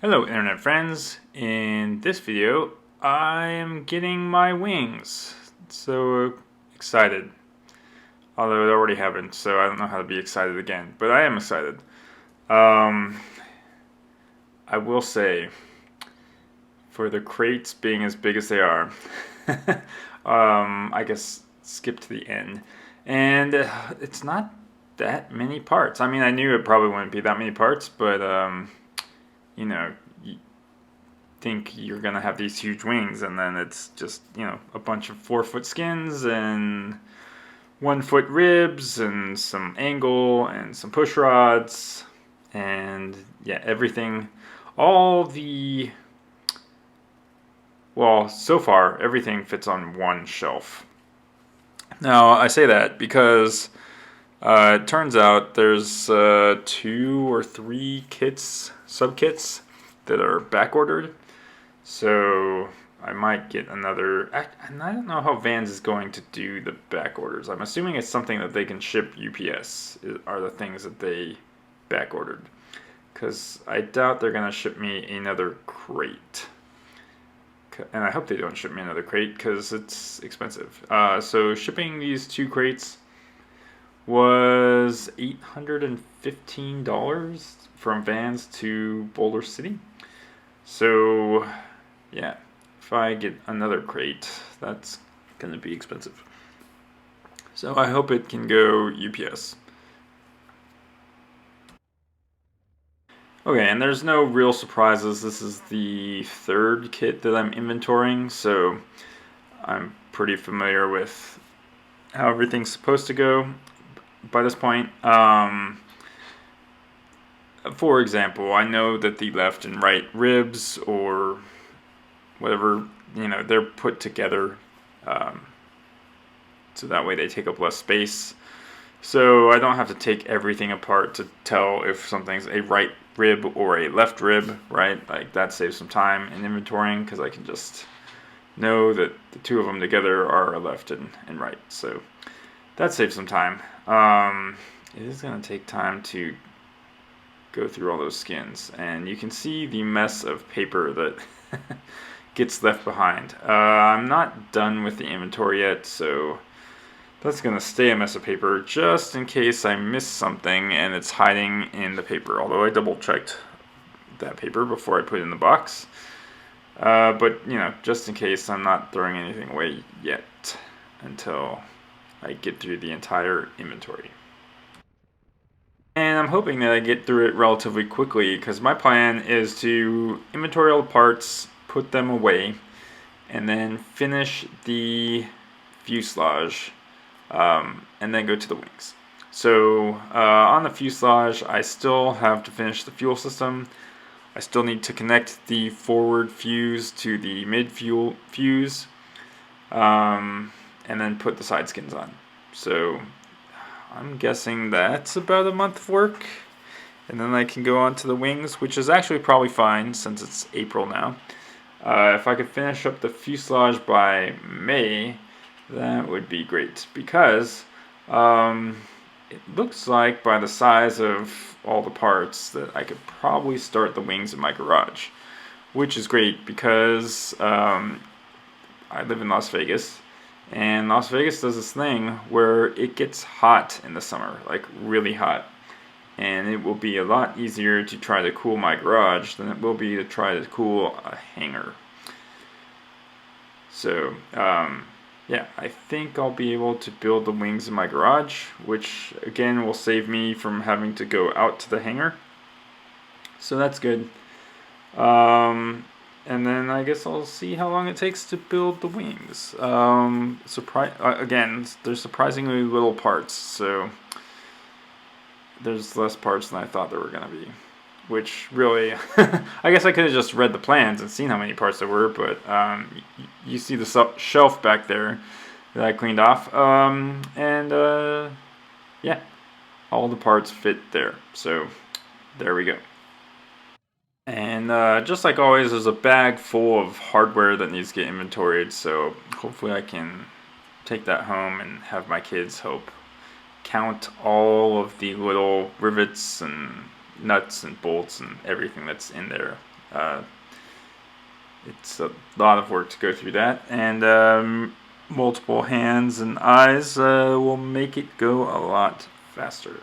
Hello internet friends, in this video I am getting my wings. So excited. Although it already happened, so I don't know how to be excited again, but I am excited. I will say, for the crates being as big as they are, I guess skip to the end. And it's not that many parts. I mean, I knew it probably wouldn't be that many parts, but you know, you think you're gonna have these huge wings, and then it's just, a bunch of 4-foot skins and 1-foot ribs and some angle and some push rods and yeah, everything. All the, well, so far everything fits on one shelf. Now I say that because it turns out there's 2 or 3 kits, sub-kits, that are back ordered. So I might get another. And I don't know how Vans is going to do the back orders. I'm assuming it's something that they can ship UPS, are the things that they back ordered. Because I doubt they're going to ship me another crate. And I hope they don't ship me another crate because it's expensive. So shipping these 2 crates was $815 from Vans to Boulder City. So yeah, if I get another crate, that's going to be expensive. So I hope it can go UPS. Okay, and there's no real surprises. This is the 3rd kit that I'm inventorying, so I'm pretty familiar with how everything's supposed to go by this point. For example, I know that the left and right ribs, or whatever, they're put together so that way they take up less space. So I don't have to take everything apart to tell if something's a right rib or a left rib, right? Like, that saves some time in inventorying because I can just know that the 2 of them together are a left and right. So that saves some time. It is going to take time to go through all those skins, and you can see the mess of paper that gets left behind. I'm not done with the inventory yet, so that's going to stay a mess of paper just in case I miss something and it's hiding in the paper, although I double checked that paper before I put it in the box. But just in case, I'm not throwing anything away yet until I get through the entire inventory. And I'm hoping that I get through it relatively quickly, because my plan is to inventory all the parts, put them away, and then finish the fuselage, and then go to the wings. So on the fuselage, I still have to finish the fuel system. I still need to connect the forward fuse to the mid fuse, and then put the side skins on. So I'm guessing that's about a month of work, and then I can go on to the wings, which is actually probably fine since it's April now. If I could finish up the fuselage by May, that would be great, because it looks like by the size of all the parts that I could probably start the wings in my garage, which is great because I live in Las Vegas. And Las Vegas does this thing where it gets hot in the summer, like really hot. And it will be a lot easier to try to cool my garage than it will be to try to cool a hangar. So, yeah, I think I'll be able to build the wings in my garage, which again will save me from having to go out to the hangar. So that's good. And then I guess I'll see how long it takes to build the wings. Again, there's surprisingly little parts, so there's less parts than I thought there were going to be. Which really, I guess I could have just read the plans and seen how many parts there were, but you see the shelf back there that I cleaned off. Yeah, all the parts fit there. So there we go. And just like always, there's a bag full of hardware that needs to get inventoried, so hopefully I can take that home and have my kids help count all of the little rivets and nuts and bolts and everything that's in there It's a lot of work to go through that, and multiple hands and eyes will make it go a lot faster.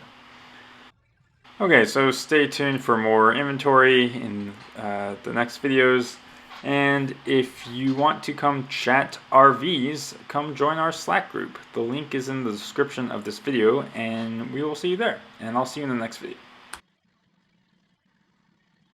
Okay, so stay tuned for more inventory in the next videos. And if you want to come chat RVs, come join our Slack group. The link is in the description of this video, and we will see you there. And I'll see you in the next video.